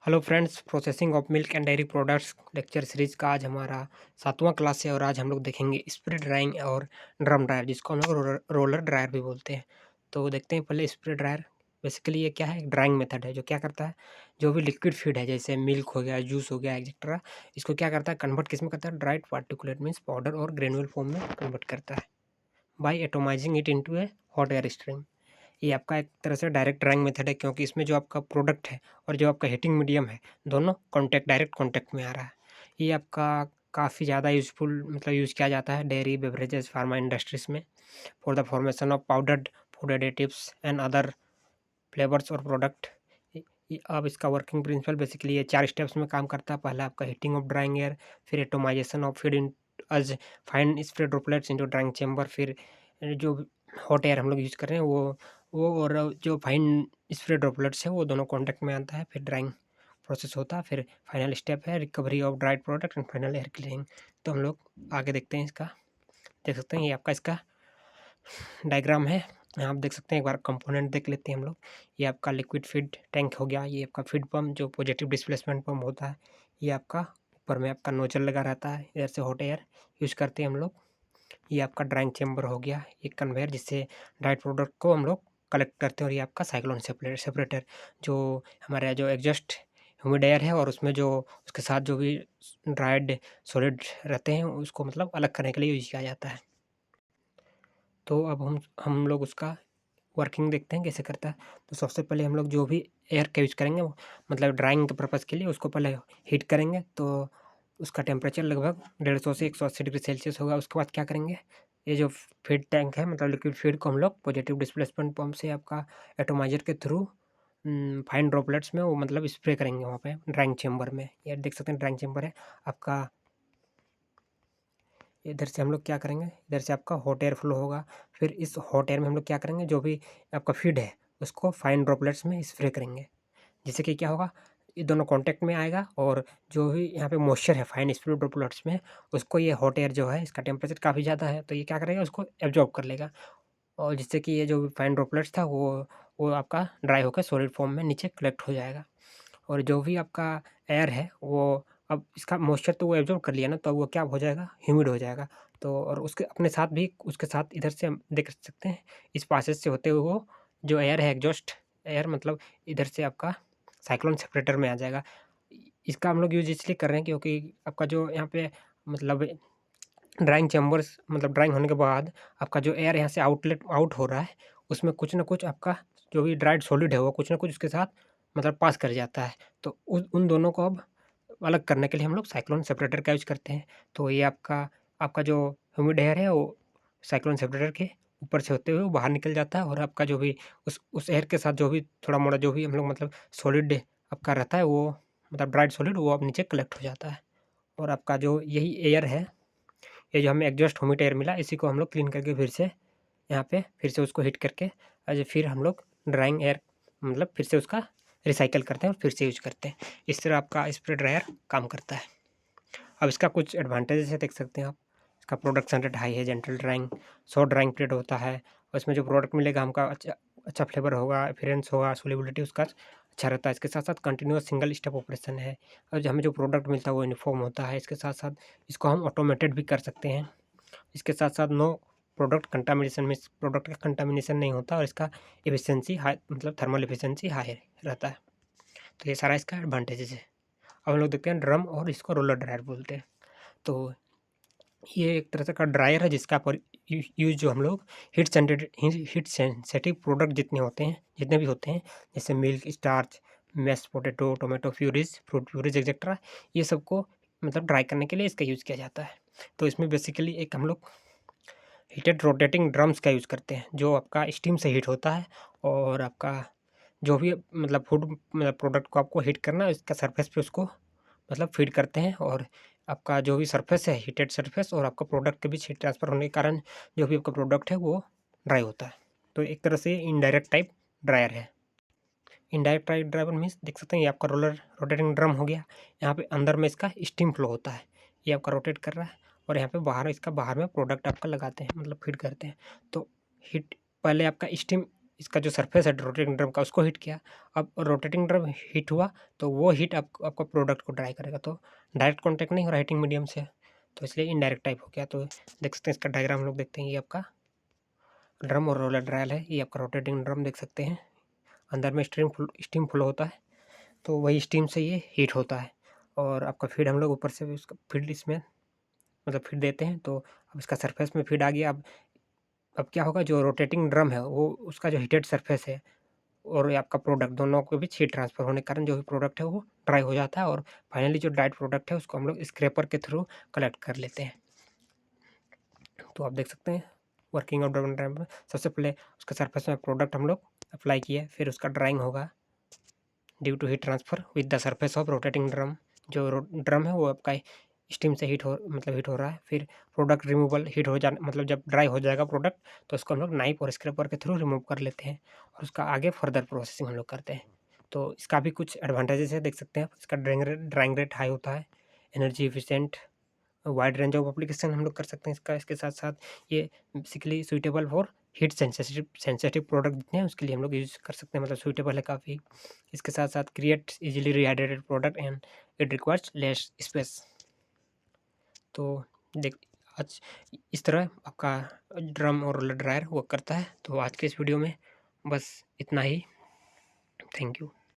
Hello friends, processing of milk and dairy products lecture series का आज हमारा 7वां class है और आज हम लोग देखेंगे स्प्रे ड्राइंग और ड्रम ड्रायर, जिसको हम लोग रोलर ड्रायर भी बोलते हैं। तो देखते हैं पहले स्प्रे ड्रायर। बेसिकली ये क्या है, एक ड्राइंग मेथड है जो क्या करता है, जो भी लिक्विड फीड है जैसे मिल्क हो गया, जूस हो गया, एक्सेट्रा, इसको क्या करता है, कन्वर्ट किस में करता है, ड्राइड पार्टिकुलेट मीन्स पाउडर और ग्रेनुअल फॉर्म में कन्वर्ट करता है by atomising it into A hot air stream. ये आपका एक तरह से डायरेक्ट ड्राइंग मेथड है, क्योंकि इसमें जो आपका प्रोडक्ट है और जो आपका हीटिंग मीडियम है, दोनों डायरेक्ट कॉन्टैक्ट में आ रहा है। ये आपका काफ़ी ज़्यादा यूज़फुल मतलब यूज़ किया जाता है डेयरी, बेवरेजेस, फार्मा इंडस्ट्रीज़ में for the formation of powdered food additives and other flavours और प्रोडक्ट। अब इसका वर्किंग प्रिंसिपल बेसिकली ये 4 स्टेप्स में काम करता है। पहला आपका हीटिंग ऑफ ड्राइंग एयर, फिर atomisation of feed in as fine spray droplets into drying chamber, फिर जो हॉट एयर हम लोग यूज़ कर रहे हैं वो और जो फाइन स्प्रे ड्रॉपलेट्स है वो दोनों कॉन्टैक्ट में आता है, फिर ड्राइंग प्रोसेस होता है, फिर फाइनल स्टेप है recovery of dried product and final air cleaning. तो हम लोग आगे देखते हैं इसका। देख सकते हैं ये आपका इसका डायग्राम है। यहाँ आप देख सकते हैं, एक बार कंपोनेंट देख लेते हैं हम लोग। ये आपका लिक्विड फीड टैंक हो गया, ये आपका फीड पंप जो पॉजिटिव डिस्प्लेसमेंट पंप होता है, ये आपका ऊपर में आपका नोजल लगा रहता है, इधर से हॉट एयर यूज़ करते हैं हम लोग। ये आपका ड्राइंग चेंबर हो गया, एक कन्वेयर जिससे ड्राइड प्रोडक्ट को हम लोग कलेक्ट करते हैं, और ये आपका साइक्लोन सेपरेटर जो हमारे जो एग्जॉस्ट ह्यूमिड एयर है और उसमें जो उसके साथ जो भी ड्राइड सॉलिड रहते हैं उसको मतलब अलग करने के लिए यूज़ किया जाता है। तो अब हम लोग उसका वर्किंग देखते हैं कैसे करता है। तो सबसे पहले हम लोग जो भी एयर का यूज़ करेंगे वो मतलब ड्राइंग के पर्पज़ के लिए उसको पहले हीट करेंगे। तो उसका टेम्परेचर लगभग 150 से 180 डिग्री सेल्सियस होगा। उसके बाद क्या करेंगे, ये जो फीड टैंक है मतलब लिक्विड फीड को हम लोग पॉजिटिव डिस्प्लेसमेंट पंप से आपका एटोमाइजर के थ्रू फाइन ड्रॉपलेट्स में वो मतलब स्प्रे करेंगे वहाँ पे ड्राइंग चेंबर में। ये देख सकते हैं ड्राइंग चेंबर है आपका। इधर से हम लोग क्या करेंगे, इधर से आपका हॉट एयर फ्लो होगा। फिर इस हॉट एयर में हम लोग क्या करेंगे, जो भी आपका फीड है उसको फाइन ड्रॉपलेट्स में स्प्रे करेंगे, जिससे कि क्या होगा, ये दोनों कांटेक्ट में आएगा और जो भी यहाँ पे मॉइस्चर है फाइन स्प्रे ड्रॉपलेट्स में, उसको ये हॉट एयर जो है, इसका टेम्परेचर काफ़ी ज़्यादा है तो ये क्या करेगा, उसको एब्जॉर्ब कर लेगा, और जिससे कि ये जो भी फाइन ड्रॉपलेट्स था वो आपका ड्राई होकर सॉलिड फॉर्म में नीचे कलेक्ट हो जाएगा। और जो भी आपका एयर है वो अब इसका मॉइस्चर तो वो एब्ज़ॉर्ब कर लिया ना, तो वो क्या हो जाएगा, ह्यूमिड हो जाएगा। तो और उसके अपने साथ भी उसके साथ इधर से हम देख सकते हैं, इस पासेज से होते हुए वो जो एयर है एग्जॉस्ट एयर मतलब इधर से आपका साइक्लोन सेपरेटर में आ जाएगा। इसका हम लोग यूज़ इसलिए कर रहे हैं क्योंकि आपका जो यहाँ पे मतलब ड्राइंग चैम्बर्स मतलब ड्राइंग होने के बाद आपका जो एयर यहाँ से आउट हो रहा है, उसमें कुछ न कुछ आपका जो भी ड्राइड सॉलिड है वो कुछ न कुछ उसके साथ मतलब पास कर जाता है। तो उन दोनों को अब अलग करने के लिए हम लोग साइक्लोन सेपरेटर का यूज़ करते हैं। तो ये आपका आपका जो ह्यूमिड एयर है वो साइक्लोन सेपरेटर के ऊपर से होते हुए वो बाहर निकल जाता है, और आपका जो भी उस एयर के साथ जो भी थोड़ा-मोड़ा जो भी हम लोग मतलब सॉलिड आपका रहता है वो मतलब ड्राइड सॉलिड वो अब नीचे कलेक्ट हो जाता है। और आपका जो यही एयर है, ये जो हमें एग्जॉस्ट ह्यूमिड एयर मिला, इसी को हम लोग क्लीन करके फिर से यहाँ पे फिर से उसको हीट करके फिर हम लोग ड्राइंग एयर मतलब फिर से उसका रिसाइकल करते हैं और फिर से यूज़ करते हैं। इस तरह आपका स्प्रे ड्रायर काम करता है। अब इसका कुछ एडवांटेजेस है, देख सकते हैं आप। इसका प्रोडक्शन रेट हाई है, gentle drawing, short drawing period होता है, और इसमें जो प्रोडक्ट मिलेगा हमका अच्छा फ्लेवर होगा, अपीयरेंस होगा, सोलिबिलिटी उसका अच्छा रहता है। इसके साथ-साथ कंटीन्यूअस सिंगल स्टेप ऑपरेशन है, और जो हमें जो प्रोडक्ट मिलता है वो यूनिफ़ॉर्म होता है। इसके साथ-साथ इसको हम ऑटोमेटेड भी कर सकते हैं। इसके साथ-साथ नो प्रोडक्ट कंटामिनेशन में प्रोडक्ट का कंटामिनेशन नहीं होता, और इसका एफिशिएंसी हाई मतलब थर्मल एफिशिएंसी हाई रहता है। तो ये सारा इसका एडवांटेजेस है। अब हम लोग देखते हैं ड्रम, और इसको रोलर ड्रायर बोलते हैं। तो ये एक तरह का ड्रायर है जिसका पर यूज़ जो हम लोग हीट सेंसिटिव प्रोडक्ट जितने होते हैं, जितने भी होते हैं, जैसे milk, starch, mashed potato, tomato purees, fruit purees etcetera, ये सबको मतलब ड्राई करने के लिए इसका यूज़ किया जाता है। तो इसमें बेसिकली एक हम लोग हीटेड रोटेटिंग ड्रम्स का यूज़ करते हैं, जो आपका स्टीम से हीट होता है, और आपका जो भी मतलब फूड मतलब प्रोडक्ट को आपको हीट करना है, इसका सरफेस पे उसको मतलब फीड करते हैं, और आपका जो भी सरफेस है हीटेड सरफेस और आपका प्रोडक्ट के बीच हीट ट्रांसफ़र होने के कारण जो भी आपका प्रोडक्ट है वो ड्राई होता है। तो एक तरह से इनडायरेक्ट टाइप ड्रायर है। इनडायरेक्ट टाइप ड्रायर मीन्स देख सकते हैं ये आपका रोलर रोटेटिंग ड्रम हो गया। यहाँ पे अंदर में इसका स्टीम फ्लो होता है, ये आपका रोटेट कर रहा है, और यहाँ पे बाहर इसका बाहर में प्रोडक्ट आपका लगाते हैं मतलब फीड करते हैं। तो हीट पहले आपका स्टीम इसका जो सरफेस है रोटेटिंग ड्रम का उसको हीट किया। अब रोटेटिंग ड्रम हीट हुआ तो वो हीट आपका प्रोडक्ट को ड्राई करेगा, तो डायरेक्ट कॉन्टैक्ट नहीं हो रहा हीटिंग मीडियम से, तो इसलिए इनडायरेक्ट टाइप हो गया। तो देख सकते हैं इसका डायग्राम हम लोग देखते हैं, ये आपका ड्रम और रोलर ड्रायल है, ये आपका रोटेटिंग ड्रम देख सकते हैं, अंदर में स्टीम फ्लो होता है, तो वही स्टीम से ये हीट होता है। और आपका फीड हम लोग ऊपर से भी उसका फीड इसमें मतलब फीड देते हैं, तो अब इसका सरफेस में फीड आ गया। अब क्या होगा, जो रोटेटिंग ड्रम है वो उसका जो हीटेड सरफेस है और ये आपका प्रोडक्ट दोनों के बीच हीट ट्रांसफ़र होने के कारण जो भी प्रोडक्ट है वो ड्राई हो जाता है, और फाइनली जो ड्राइड प्रोडक्ट है उसको हम लोग स्क्रैपर के थ्रू कलेक्ट कर लेते हैं। तो आप देख सकते हैं वर्किंग ऑफ ड्रम ड्राइव में सबसे पहले उसका सरफेस में प्रोडक्ट हम लोग अप्लाई किया, फिर उसका ड्राइंग होगा due to heat transfer with the surface of rotating drum. जो ड्रम है वो आपका स्टीम से हीट हो रहा है। फिर प्रोडक्ट रिमूवल हीट हो जाने मतलब जब ड्राई हो जाएगा प्रोडक्ट, तो उसको हम लोग नाइफ और स्क्रैपर के थ्रू रिमूव कर लेते हैं, और उसका आगे फर्दर प्रोसेसिंग हम लोग करते हैं। तो इसका भी कुछ एडवांटेजेस है, देख सकते हैं आप। इसका ड्राइंग रेट हाई होता है, energy efficient, wide range of application हम लोग कर सकते हैं इसका। इसके साथ साथ ये basically suitable for heat sensitive product जितने हैं उसके लिए हम लोग यूज़ कर सकते हैं, मतलब सूटेबल है काफ़ी। इसके साथ साथ create easily rehydrated product and it requires less space. तो देख आज इस तरह आपका ड्रम और रोलर ड्रायर वर्क करता है। तो आज के इस वीडियो में बस इतना ही। Thank you.